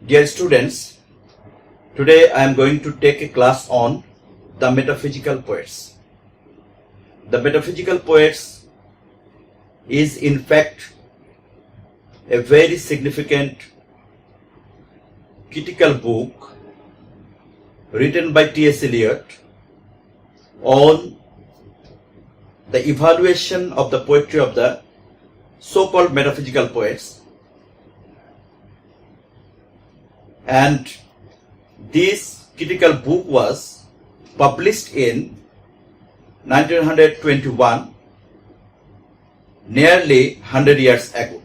Dear students, today I am going to take a class on the Metaphysical Poets. The Metaphysical Poets is in fact a very significant critical book written by T.S. Eliot on the evaluation of the poetry of the so-called metaphysical poets. And this critical book was published in 1921, nearly 100 years ago.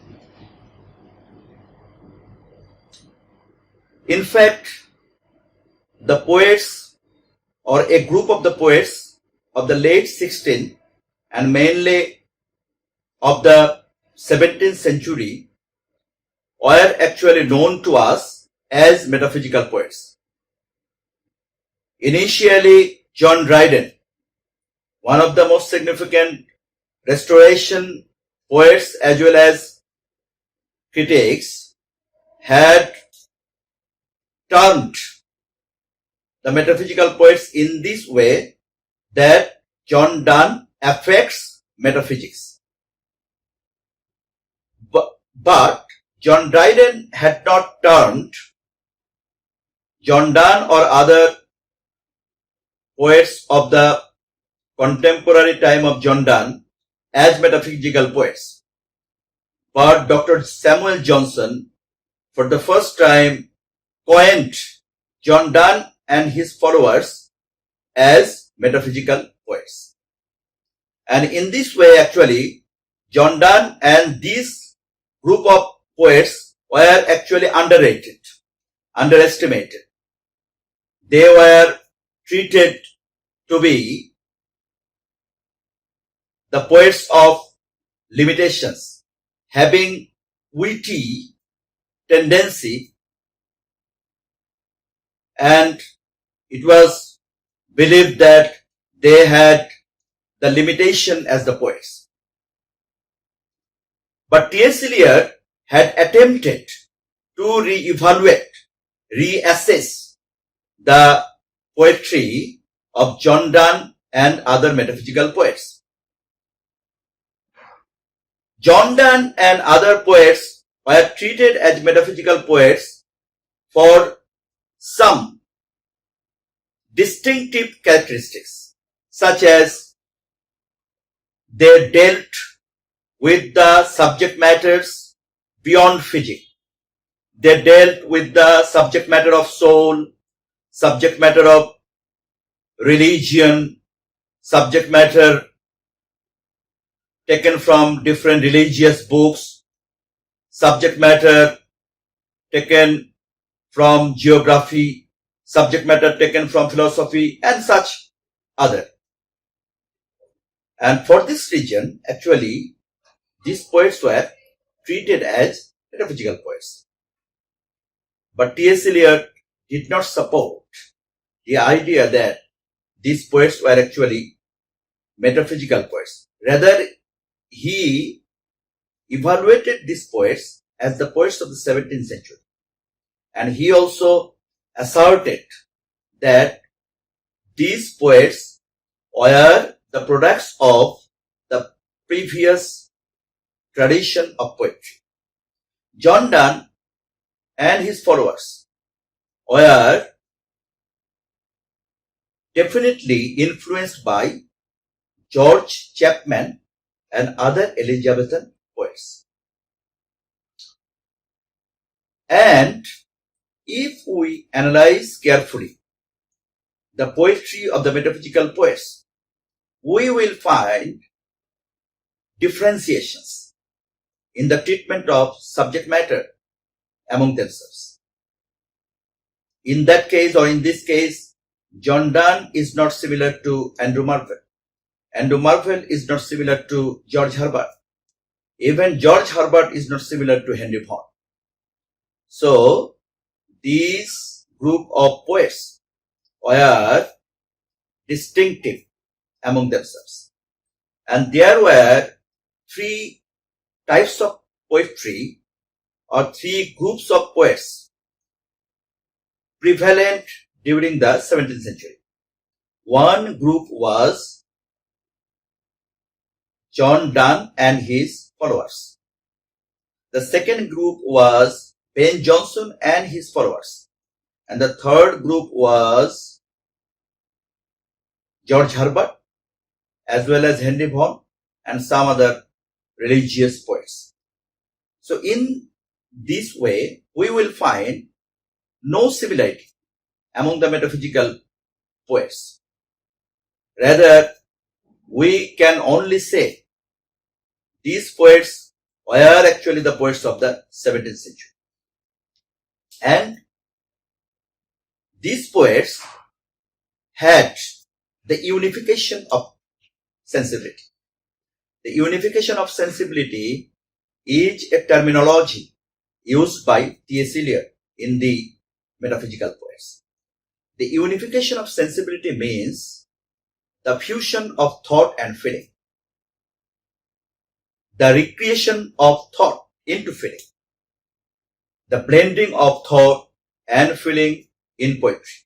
In fact, the poets or a group of the poets of the late 16th and mainly of the 17th century were actually known to us as metaphysical poets. Initially, John Dryden, one of the most significant Restoration poets as well as critics, had termed the metaphysical poets in this way that John Donne affects metaphysics. But John Dryden had not termed John Donne or other poets of the contemporary time of John Donne as metaphysical poets. But Dr. Samuel Johnson, for the first time, coined John Donne and his followers as metaphysical poets. And in this way, actually, John Donne and this group of poets were actually underrated, underestimated. They were treated to be the poets of limitations, having witty tendency, and it was believed that they had the limitation as the poets. But T.S. Eliot had attempted to re-evaluate, reassess the poetry of John Donne and other metaphysical poets. John Donne and other poets were treated as metaphysical poets for some distinctive characteristics, such as they dealt with the subject matters beyond physics. They dealt with the subject matter of soul, subject matter of religion, subject matter taken from different religious books, subject matter taken from geography, subject matter taken from philosophy, and such other. And for this reason, actually, these poets were treated as metaphysical poets. But T.S. Eliot did not support the idea that these poets were actually metaphysical poets. Rather, he evaluated these poets as the poets of the 17th century. And he also asserted that these poets were the products of the previous tradition of poetry. John Donne and his followers were definitely influenced by George Chapman and other Elizabethan poets. And if we analyze carefully the poetry of the metaphysical poets, we will find differentiations in the treatment of subject matter among themselves. In that case, or in this case, John Donne is not similar to Andrew Marvell. Andrew Marvell is not similar to George Herbert. Even George Herbert is not similar to Henry Vaughan. So, these group of poets were distinctive among themselves. And there were three types of poetry or three groups of poets prevalent during the 17th century. One group was John Donne and his followers. The second group was Ben Jonson and his followers. And the third group was George Herbert, as well as Henry Vaughan and some other religious poets. So in this way, we will find no similarity among the metaphysical poets. Rather, we can only say these poets were actually the poets of the 17th century. And these poets had the unification of sensibility. The unification of sensibility is a terminology used by T.S. Eliot in the Metaphysical Poets. The unification of sensibility means the fusion of thought and feeling, the recreation of thought into feeling, the blending of thought and feeling in poetry.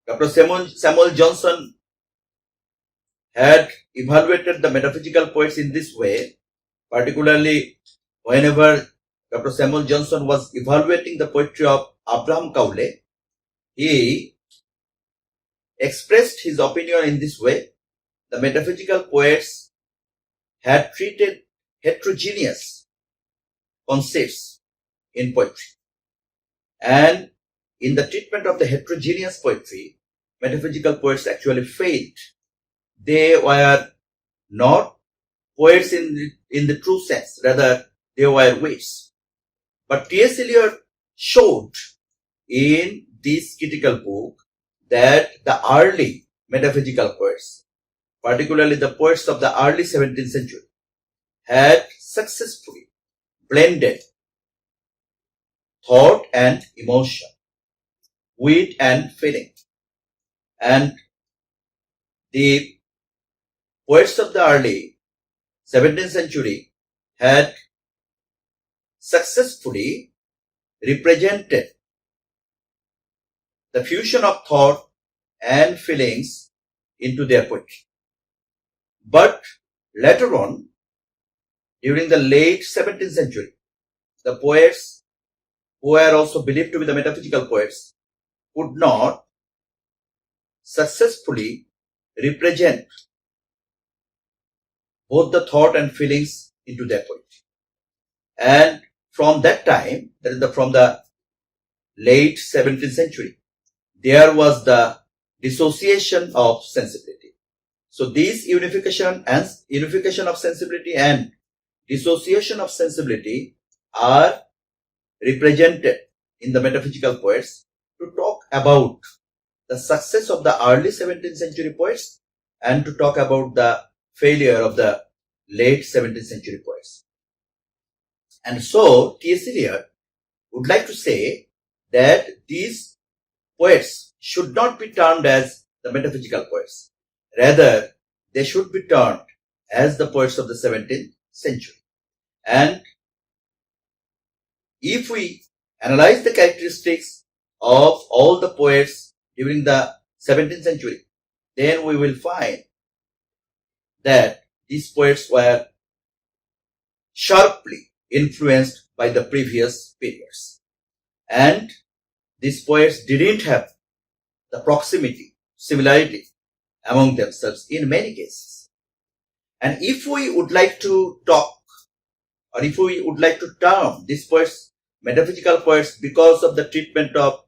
Dr. Samuel Johnson had evaluated the metaphysical poets in this way, particularly whenever Dr. Samuel Johnson was evaluating the poetry of Abraham Cowley. He expressed his opinion in this way: the metaphysical poets had treated heterogeneous concepts in poetry, and in the treatment of the heterogeneous poetry, metaphysical poets actually failed. They were not poets in the true sense, rather they were wits. But T.S. Eliot showed in this critical book that the early metaphysical poets, particularly the poets of the early 17th century, had successfully blended thought and emotion, wit and feeling. And the poets of the early 17th century had successfully represented the fusion of thought and feelings into their poetry. But later on, during the late 17th century, the poets who were also believed to be the metaphysical poets could not successfully represent both the thought and feelings into their poetry. And from that time, that is from the late 17th century, there was the dissociation of sensibility. So this unification of sensibility and dissociation of sensibility are represented in the metaphysical poets to talk about the success of the early 17th century poets and to talk about the failure of the late 17th century poets. And so T.S. Eliot would like to say that these poets should not be termed as the metaphysical poets. Rather, they should be termed as the poets of the 17th century. And if we analyze the characteristics of all the poets during the 17th century, then we will find that these poets were sharply influenced by the previous periods. And these poets didn't have the proximity, similarity among themselves in many cases. And if we would like to talk, or if we would like to term these poets metaphysical poets because of the treatment of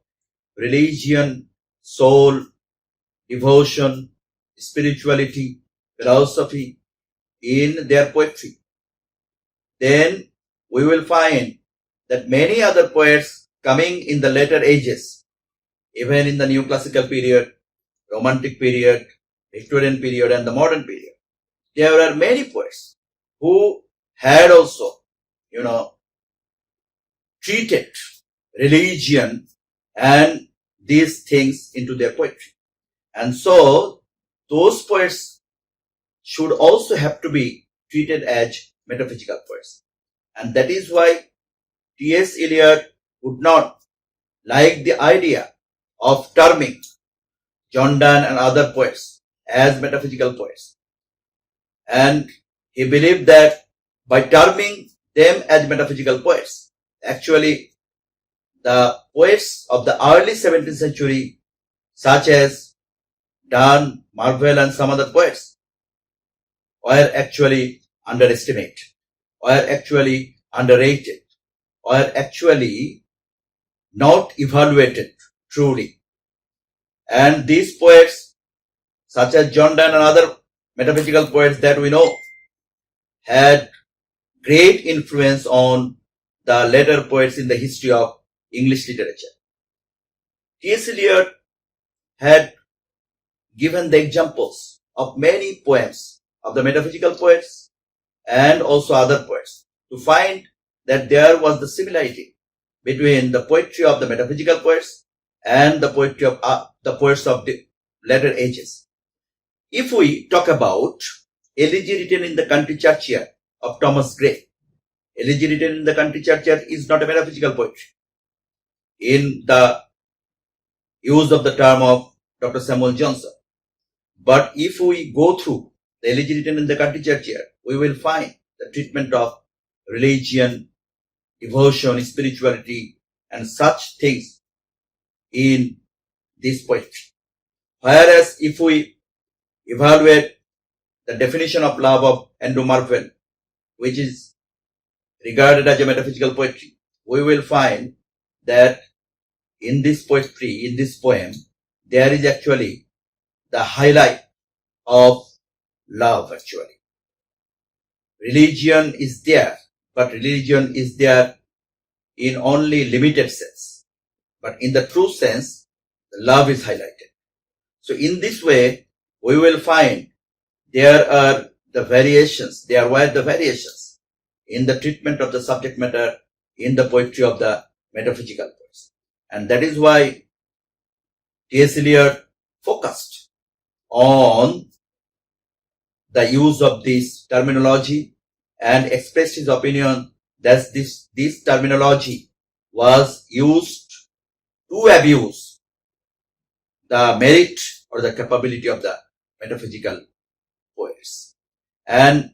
religion, soul, devotion, spirituality, philosophy in their poetry, then we will find that many other poets coming in the later ages, even in the neoclassical period, romantic period, Victorian period and the modern period, there are many poets who had also, treated religion and these things into their poetry. And so those poets should also have to be treated as metaphysical poets. And that is why T.S. Eliot would not liked the idea of terming John Donne and other poets as metaphysical poets. And he believed that by terming them as metaphysical poets, actually the poets of the early 17th century, such as Donne, Marvell and some other poets, were actually underestimated, were actually underrated, were actually not evaluated truly. And these poets, such as John Donne and other metaphysical poets that we know, had great influence on the later poets in the history of English literature. T.S. Eliot had given the examples of many poems of the metaphysical poets and also other poets to find that there was the similarity between the poetry of the metaphysical poets and the poetry of the poets of the later ages. If we talk about Elegy Written in the Country Churchyard of Thomas Gray, Elegy Written in the Country Churchyard is not a metaphysical poetry in the use of the term of Dr. Samuel Johnson. But if we go through the Elegy Written in the Country Churchyard, we will find the treatment of religion, devotion, spirituality, and such things in this poetry. Whereas if we evaluate the definition of love of Andrew Marvell, which is regarded as a metaphysical poetry, we will find that in this poetry, in this poem, there is actually the highlight of love actually. Religion is there, but religion is there in only limited sense. But in the true sense, the love is highlighted. So in this way, we will find there were the variations in the treatment of the subject matter in the poetry of the metaphysical poets. And that is why T.S. Eliot focused on the use of this terminology and expressed his opinion that this terminology was used to abuse the merit or the capability of the metaphysical poets. And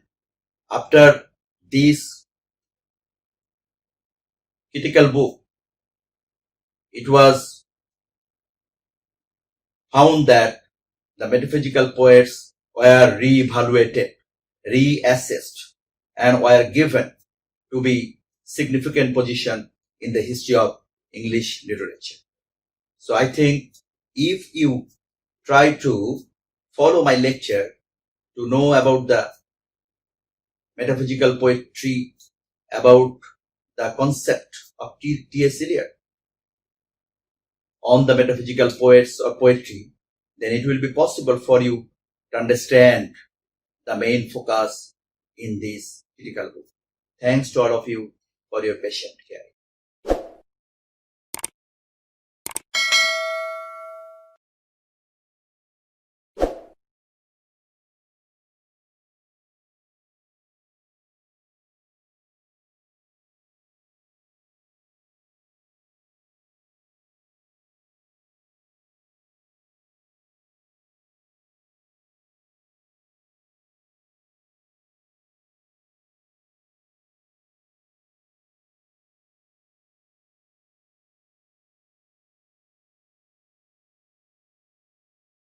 after this critical book, it was found that the metaphysical poets were re-evaluated, reassessed, and were given to be significant position in the history of English literature. So I think if you try to follow my lecture to know about the metaphysical poetry, about the concept of T.S. Eliot on the metaphysical poets or poetry, then it will be possible for you to understand the main focus in this critical book. Thanks to all of you for your patient hearing.